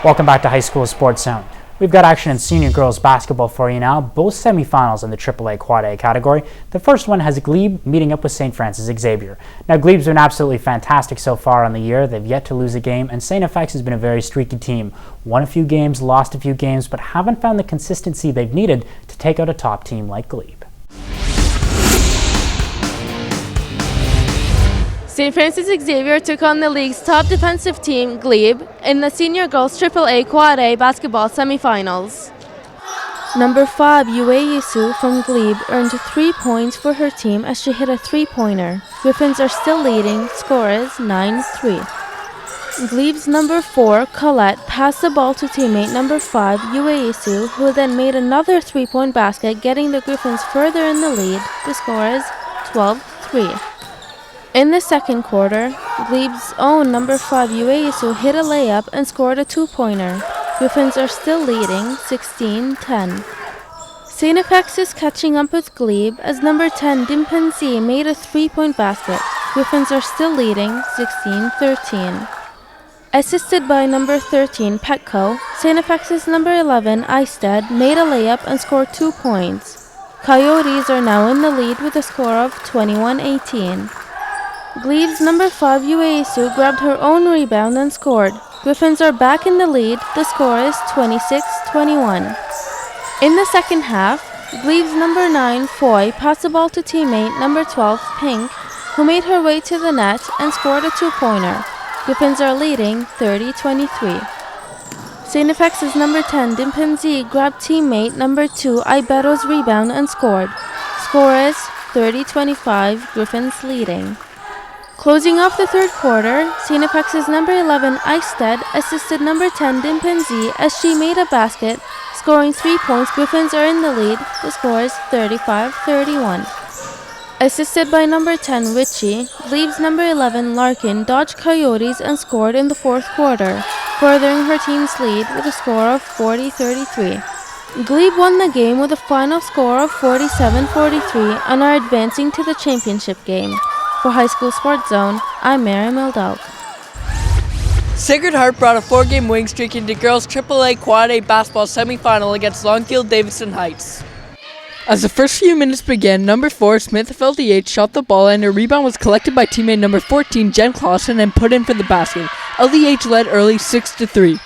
Welcome back to High School Sports Zone. We've got action in senior girls basketball for you now, both semifinals in the AAA Quad A category. The first one has Glebe meeting up with St. Francis Xavier. Now, Glebe's been absolutely fantastic so far on the year. They've yet to lose a game, and St. FX has been a very streaky team. Won a few games, lost a few games, but haven't found the consistency they've needed to take out a top team like Glebe. St. Francis Xavier took on the league's top defensive team, Glebe, in the senior girls AAA Quad A basketball semifinals. Number 5, Yue Yisu from Glebe earned 3 points for her team as she hit a three-pointer. Griffins are still leading, score is 9-3. Glebe's number 4, Colette, passed the ball to teammate number 5, Yue Yisu, who then made another three-point basket, getting the Griffins further in the lead. The score is 12-3. In the second quarter, Glebe's own number 5 Yue Yisu hit a layup and scored a two-pointer. Griffins are still leading 16-10. St. FX is catching up with Glebe as number 10 Dimpen Z made a three-point basket. Griffins are still leading 16-13. Assisted by number 13 Petco, St. FX's number 11 Eisted made a layup and scored 2 points. Coyotes are now in the lead with a score of 21-18. Glebe's number 5 Yue Yisu grabbed her own rebound and scored. Griffins are back in the lead. The score is 26-21. In the second half, Glebe's number 9 Foy passed the ball to teammate number 12 Pink, who made her way to the net and scored a two-pointer. Griffins are leading 30-23. St. FX's number 10 Dimpen Z grabbed teammate number 2 Ibero's rebound and scored. Score is 30-25. Griffins leading. Closing off the third quarter, St. FX's number 11 Eisted assisted number 10 Dimpen Z as she made a basket, scoring 3 points. Griffins are in the lead. The score is 35-31. Assisted by number 10 Richie, Glebe's number 11 Larkin dodged Coyotes and scored in the fourth quarter, furthering her team's lead with a score of 40-33. Glebe won the game with a final score of 47-43 and are advancing to the championship game. For High School Sports Zone, I'm Mary Mildel. Sacred Heart brought a 4-game winning streak into girls AAA Quad A basketball semifinal against Longfields-Davidson Heights. As the first few minutes began, number 4 Smith of LDH shot the ball and a rebound was collected by teammate number 14 Jen Clausen and put in for the basket. LDH led early 6-3.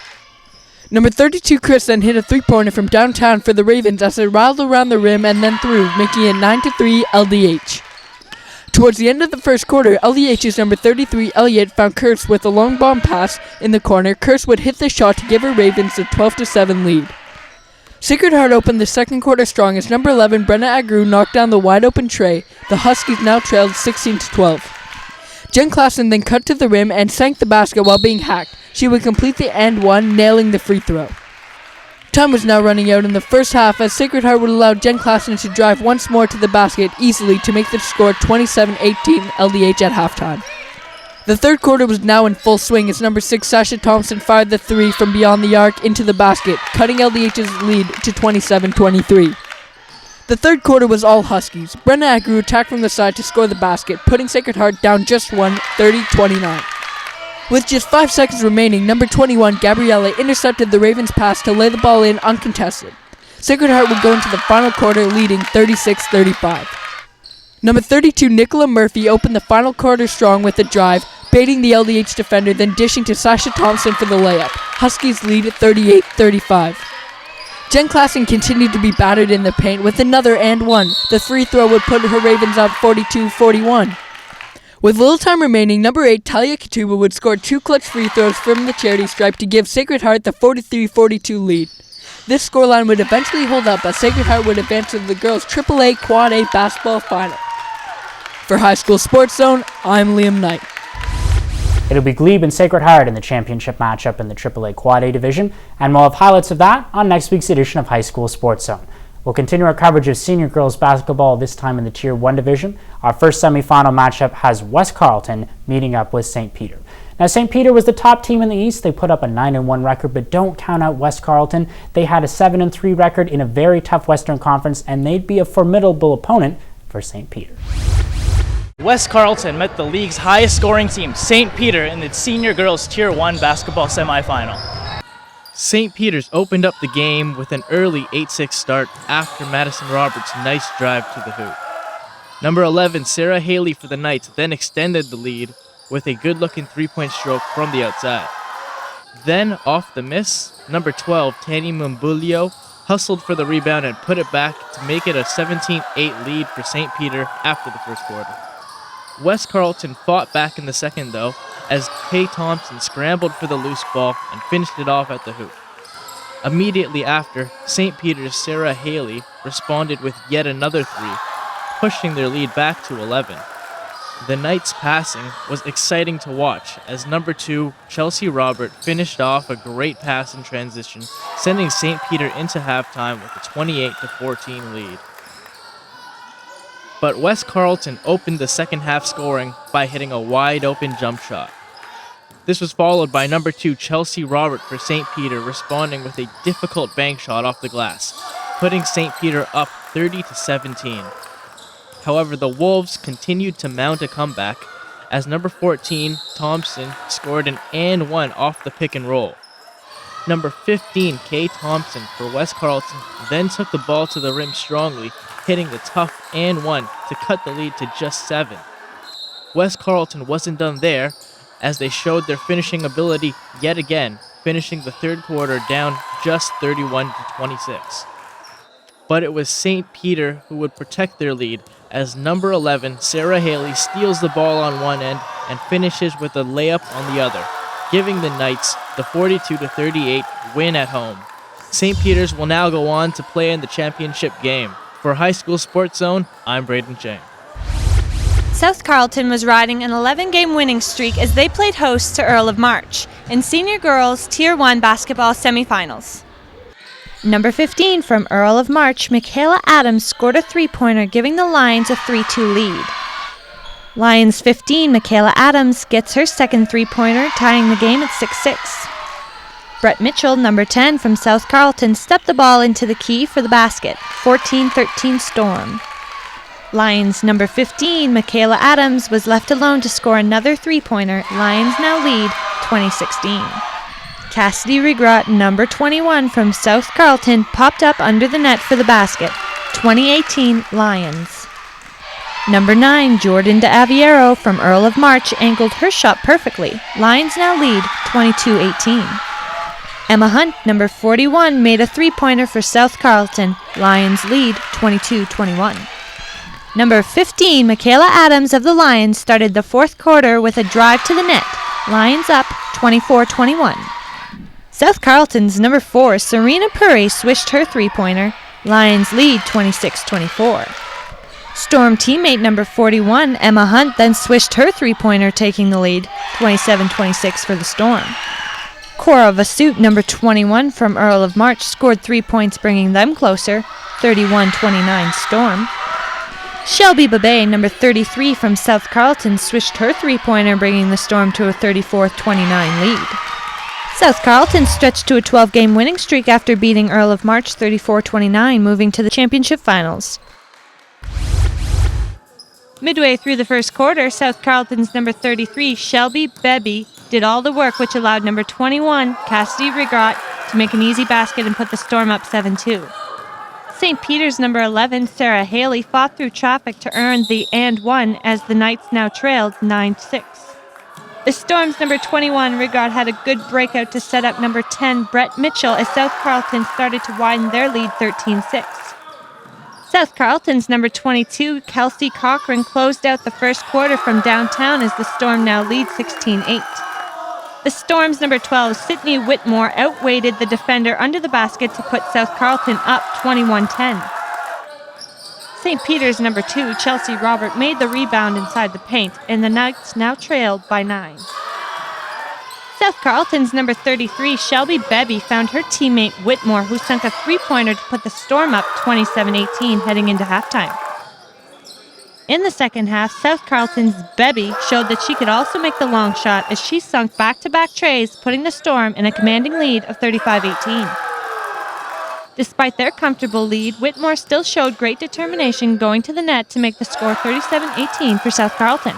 Number 32 Chris then hit a three-pointer from downtown for the Ravens as it rattled around the rim and then through, making it 9-3 LDH. Towards the end of the first quarter, LDH's number 33 Elliott found Kurtz with a long bomb pass in the corner. Kurtz would hit the shot to give her Ravens a 12-7 lead. Sacred Heart opened the second quarter strong as number 11 Brenna Agru knocked down the wide-open tray. The Huskies now trailed 16-12. Jen Klassen then cut to the rim and sank the basket while being hacked. She would complete the and one, nailing the free throw. Time was now running out in the first half as Sacred Heart would allow Jen Klassen to drive once more to the basket easily to make the score 27-18 LDH at halftime. The third quarter was now in full swing as number 6 Sasha Thompson fired the three from beyond the arc into the basket, cutting LDH's lead to 27-23. The third quarter was all Huskies. Brenna Agru attacked from the side to score the basket, putting Sacred Heart down just one, 30-29. With just 5 seconds remaining, number 21, Gabriella, intercepted the Ravens' pass to lay the ball in uncontested. Sacred Heart would go into the final quarter leading 36-35. Number 32, Nicola Murphy, opened the final quarter strong with a drive, baiting the LDH defender, then dishing to Sasha Thompson for the layup. Huskies lead at 38-35. Jen Klassen continued to be battered in the paint with another and one. The free throw would put her Ravens up 42-41. With little time remaining, number 8, Talia Katuba would score 2 clutch free throws from the charity stripe to give Sacred Heart the 43-42 lead. This scoreline would eventually hold up as Sacred Heart would advance to the girls' AAA Quad A basketball final. For High School Sports Zone, I'm Liam Knight. It'll be Glebe and Sacred Heart in the championship matchup in the AAA Quad A division, and we'll have highlights of that on next week's edition of High School Sports Zone. We'll continue our coverage of senior girls basketball, this time in the Tier 1 division. Our first semifinal matchup has West Carleton meeting up with St. Peter. Now, St. Peter was the top team in the East. They put up a 9-1 record, but don't count out West Carleton. They had a 7-3 record in a very tough Western Conference, and they'd be a formidable opponent for St. Peter. West Carleton met the league's highest scoring team, St. Peter, in the senior girls Tier 1 basketball semifinal. St. Peter's opened up the game with an early 8-6 start after Madison Roberts' nice drive to the hoop. Number 11, Sarah Haley for the Knights, then extended the lead with a good-looking three-point stroke from the outside. Then, off the miss, number 12, Tani Mumbulio, hustled for the rebound and put it back to make it a 17-8 lead for St. Peter after the first quarter. West Carleton fought back in the second, though, as Kay Thompson scrambled for the loose ball and finished it off at the hoop. Immediately after, St. Peter's Sarah Haley responded with yet another three, pushing their lead back to 11. The Knights' passing was exciting to watch as number 2, Chelsea Robert, finished off a great pass in transition, sending St. Peter into halftime with a 28-14 lead. But West Carleton opened the second half scoring by hitting a wide-open jump shot. This was followed by number 2, Chelsea Robert for St. Peter, responding with a difficult bank shot off the glass, putting St. Peter up 30-17. However, the Wolves continued to mount a comeback as number 14, Thompson, scored an and one off the pick and roll. Number 15, Kay Thompson for West Carleton, then took the ball to the rim strongly, hitting the tough and one to cut the lead to just 7. West Carleton wasn't done there as they showed their finishing ability yet again, finishing the third quarter down just 31-26. But it was St. Peter who would protect their lead as number 11, Sarah Haley, steals the ball on one end and finishes with a layup on the other, giving the Knights the 42-38 win at home. St. Peter's will now go on to play in the championship game. For High School Sports Zone, I'm Braden Chang. South Carleton was riding an 11-game winning streak as they played host to Earl of March in Senior Girls Tier 1 basketball semifinals. Number 15 from Earl of March, Michaela Adams scored a three-pointer, giving the Lions a 3-2 lead. Lions 15, Michaela Adams gets her second three-pointer, tying the game at 6-6. Brett Mitchell, number 10 from South Carleton, stepped the ball into the key for the basket, 14-13 Storm. Lions number 15, Michaela Adams, was left alone to score another three-pointer. Lions now lead 20-16. Cassidy Regrot, number 21 from South Carleton, popped up under the net for the basket, 2018 Lions. Number 9, Jordan DeAviero from Earl of March, angled her shot perfectly. Lions now lead 22-18. Emma Hunt, number 41, made a three-pointer for South Carleton. Lions lead 22-21. Number 15, Michaela Adams of the Lions, started the fourth quarter with a drive to the net. Lions up 24-21. South Carleton's number 4, Serena Puri, swished her three-pointer. Lions lead 26-24. Storm teammate number 41, Emma Hunt, then swished her three-pointer, taking the lead, 27-26 for the Storm. Cora Vasut, number 21 from Earl of March, scored 3 points, bringing them closer, 31-29 Storm. Shelby Babay, number 33 from South Carleton, swished her three-pointer, bringing the Storm to a 34-29 lead. South Carleton stretched to a 12-game winning streak after beating Earl of March 34-29, moving to the championship finals. Midway through the first quarter, South Carleton's number 33, Shelby Bebby, did all the work, which allowed number 21, Cassidy Regrot, to make an easy basket and put the Storm up 7-2. St. Peter's number 11, Sarah Haley, fought through traffic to earn the and one as the Knights now trailed 9-6. The Storm's number 21, Regrot, had a good breakout to set up number 10, Brett Mitchell, as South Carleton started to widen their lead 13-6. South Carleton's number 22, Kelsey Cochran, closed out the first quarter from downtown as the Storm now leads 16-8. The Storm's number 12, Sydney Whitmore, outweighted the defender under the basket to put South Carleton up 21-10. St. Peter's number 2, Chelsea Robert, made the rebound inside the paint, and the Knights now trailed by 9. South Carleton's number 33, Shelby Bebby, found her teammate Whitmore, who sunk a three-pointer to put the Storm up 27-18 heading into halftime. In the second half, South Carleton's Bebby showed that she could also make the long shot as she sunk back-to-back trays, putting the Storm in a commanding lead of 35-18. Despite their comfortable lead, Whitmore still showed great determination going to the net to make the score 37-18 for South Carleton.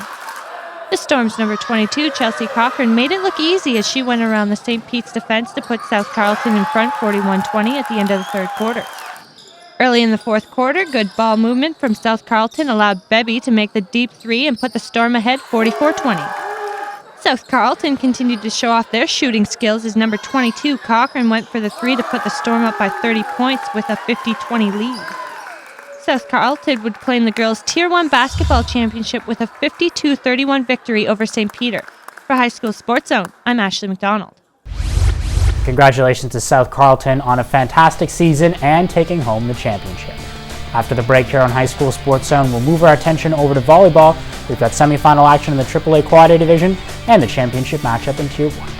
The Storm's number 22, Chelsea Cochran, made it look easy as she went around the St. Pete's defense to put South Carleton in front 41-20 at the end of the third quarter. Early in the fourth quarter, good ball movement from South Carleton allowed Bebby to make the deep three and put the Storm ahead 44-20. South Carleton continued to show off their shooting skills as number 22, Cochran, went for the three to put the Storm up by 30 points with a 50-20 lead. South Carleton would claim the girls' Tier 1 basketball championship with a 52-31 victory over St. Peter. For High School Sports Zone, I'm Ashley McDonald. Congratulations to South Carleton on a fantastic season and taking home the championship. After the break here on High School Sports Zone, we'll move our attention over to volleyball. We've got semifinal action in the AAA Quad A division and the championship matchup in Tier 1.